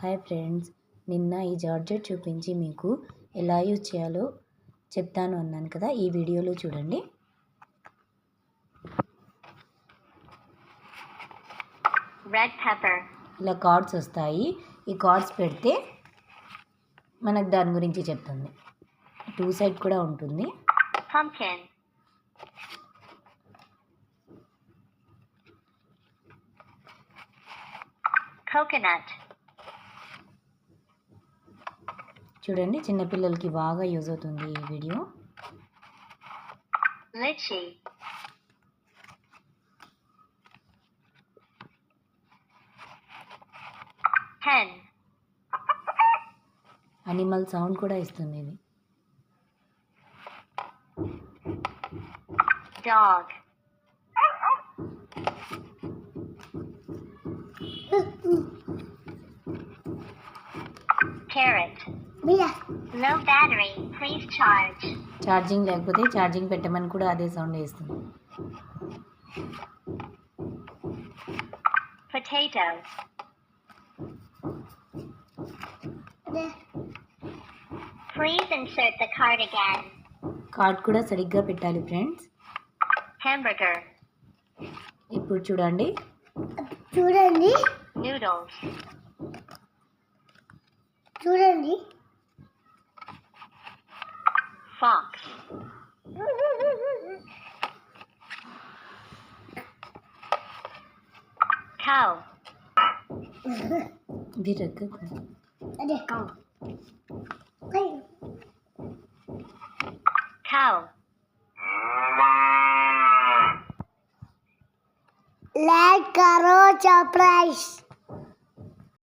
Hi friends, నిన్న ఈ georgette చూపించి మీకు ఎలా యూజ్ చేయాలో చెప్తాను అన్నాను కదా. ఈ వీడియోలో చూడండి. రెడ్ పెప్పర్ ఇలా కార్డ్స్ వస్తాయి. ఈ కార్డ్స్ పెడితే మనకు దాని గురించి చెప్తుంది. 2 సైడ్ కూడా ఉంటుంది. pumpkin coconut చూడండి, చిన్నపిల్లలకి బాగా యూజ్ అవుతుంది ఈ video. lychee hen animal sound కూడా ఇస్తుంది ఇది. dog carrot low battery please charge charging లేకపోతే ఛార్జింగ్ పెట్టమని కూడా అదే సౌండ్ వేస్తుంది. potato please insert the card again card కూడా సరిగ్గా పెట్టాలి ఫ్రెండ్స్. hamburger ఇప్పుడు చూడండి. noodles fox cow విరగ cow लाइक करो सरप्राइज।